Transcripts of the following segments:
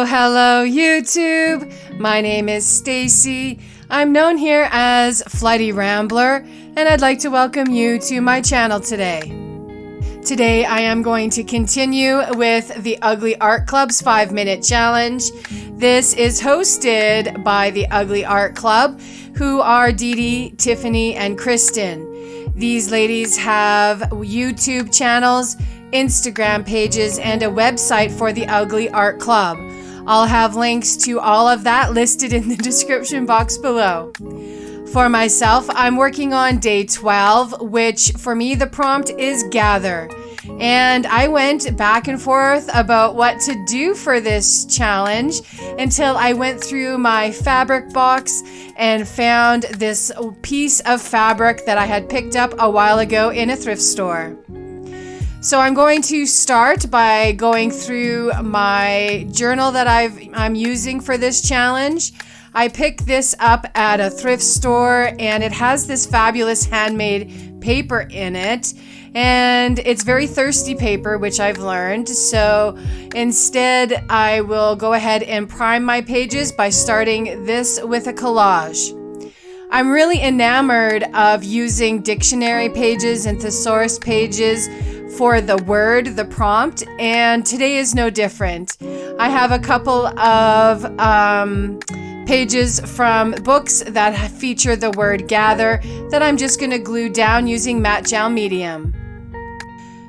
Hello YouTube. My name is Stacy. I'm known here as Flighty Rambler, and I'd like to welcome you to my channel today. Today I am going to continue with the Ugly Art Club's 5-minute challenge. This is hosted by the Ugly Art Club, who are Dee Dee, Tiffany, and Kristen. These ladies have YouTube channels, Instagram pages, and a website for the Ugly Art Club. I'll have links to all of that listed in the description box below. For myself, I'm working on day 12, which for me the prompt is gather. And I went back and forth about what to do for this challenge until I went through my fabric box and found this piece of fabric that I had picked up a while ago in a thrift store. So I'm going to start by going through my journal that I'm using for this challenge. I picked this up at a thrift store and it has this fabulous handmade paper in it. And it's very thirsty paper, which I've learned. So instead, I will go ahead and prime my pages by starting this with a collage. I'm really enamored of using dictionary pages and thesaurus pages for the word, the prompt, and today is no different. I have a couple of pages from books that feature the word gather that I'm just going to glue down using matte gel medium.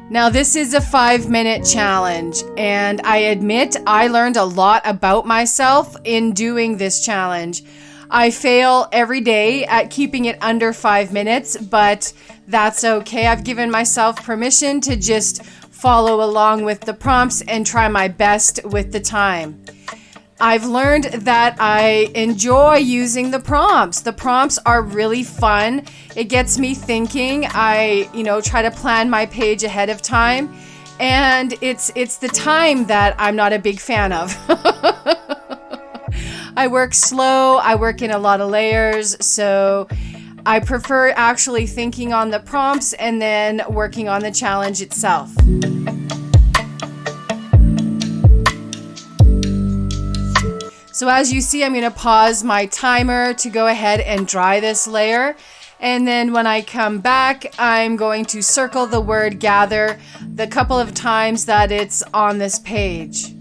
Now this is a 5-minute challenge, and I admit I learned a lot about myself in doing this challenge. I fail every day at keeping it under 5 minutes, but that's okay. I've given myself permission to just follow along with the prompts and try my best with the time. I've learned that I enjoy using the prompts. The prompts are really fun. It gets me thinking. I, try to plan my page ahead of time, and it's the time that I'm not a big fan of. I work slow. I work in a lot of layers, so I prefer actually thinking on the prompts and then working on the challenge itself. So as you see, I'm going to pause my timer to go ahead and dry this layer. And then when I come back, I'm going to circle the word gather the couple of times that it's on this page.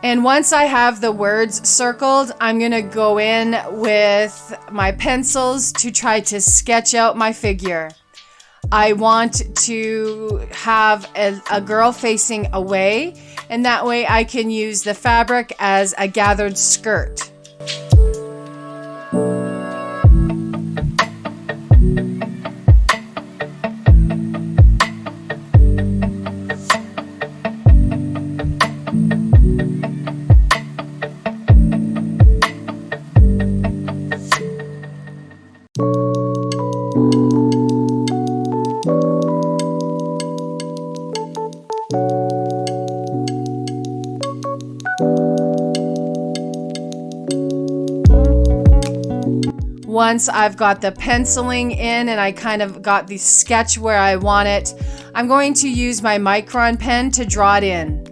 And once I have the words circled, I'm going to go in with my pencils to try to sketch out my figure. I want to have a girl facing away, and that way I can use the fabric as a gathered skirt. Once I've got the penciling in and I kind of got the sketch where I want it, I'm going to use my micron pen to draw it in.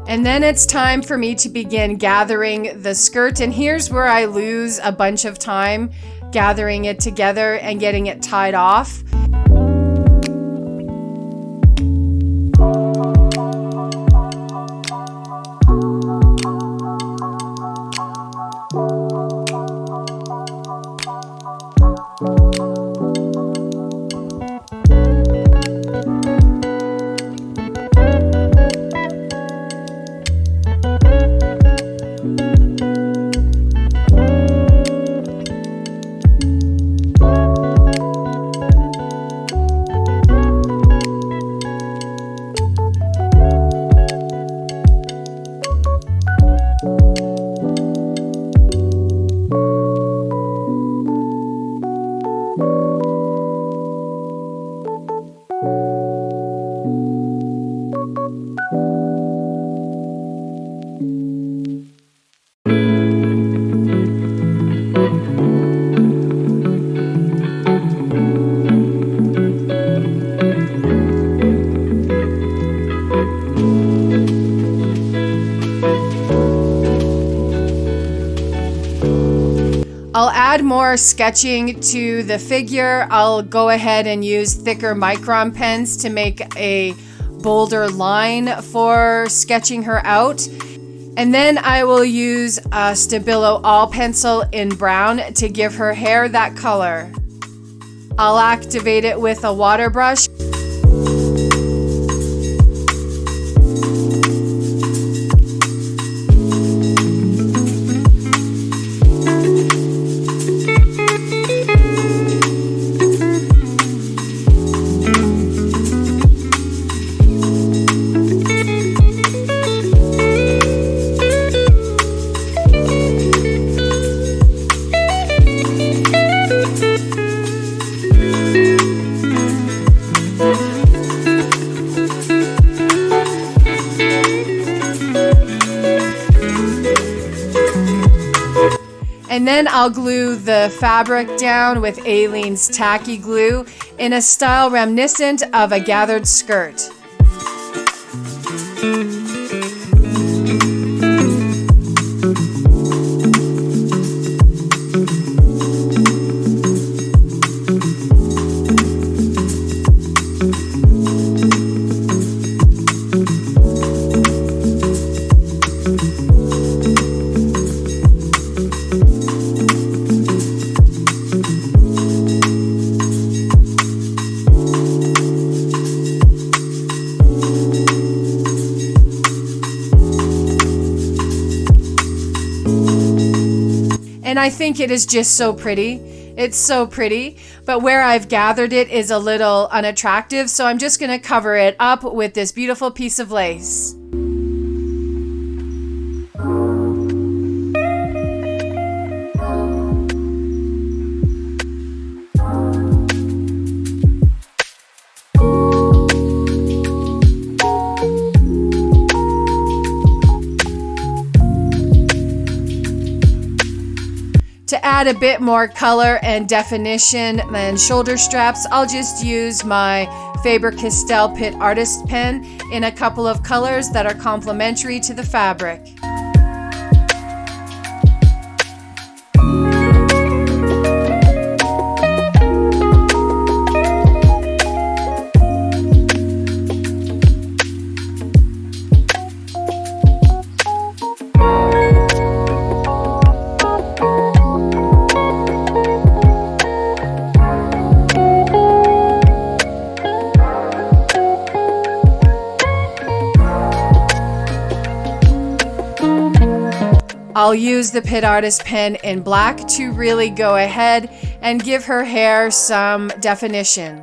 And then it's time for me to begin gathering the skirt, and here's where I lose a bunch of time gathering it together and getting it tied off. I'll add more sketching to the figure. I'll go ahead and use thicker micron pens to make a bolder line for sketching her out. And then I will use a Stabilo All pencil in brown to give her hair that color. I'll activate it with a water brush. And then I'll glue the fabric down with Aleene's tacky glue in a style reminiscent of a gathered skirt. And I think it is just so pretty. It's so pretty, but where I've gathered it is a little unattractive, so I'm just gonna cover it up with this beautiful piece of lace. To add a bit more color and definition than shoulder straps, I'll just use my Faber-Castell Pitt Artist pen in a couple of colors that are complementary to the fabric. I'll use the Pitt Artist pen in black to really go ahead and give her hair some definition.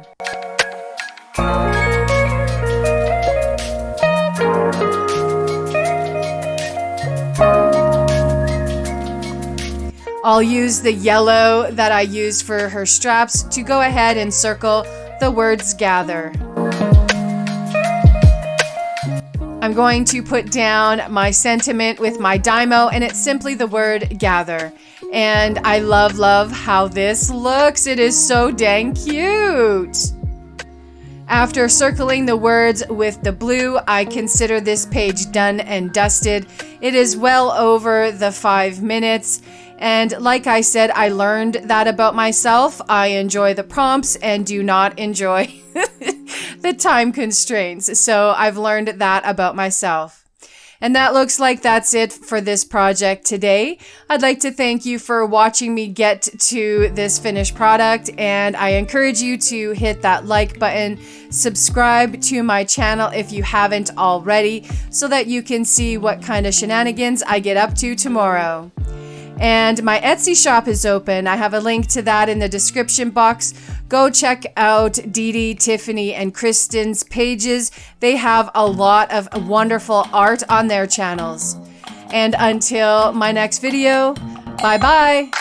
I'll use the yellow that I used for her straps to go ahead and circle the words gather. I'm going to put down my sentiment with my Dymo, and it's simply the word gather. And I love how this looks. It is so dang cute. After circling the words with the blue, I consider this page done and dusted. It is well over the 5 minutes. And like I said, I learned that about myself. I enjoy the prompts and do not enjoy the time constraints. So I've learned that about myself. And that looks like that's it for this project today. I'd like to thank you for watching me get to this finished product, and I encourage you to hit that like button, subscribe to my channel if you haven't already, so that you can see what kind of shenanigans I get up to tomorrow. And my Etsy shop is open. I have a link to that in the description box. Go check out Dee Dee, Tiffany, and Kristen's pages. They have a lot of wonderful art on their channels. And until my next video, bye-bye.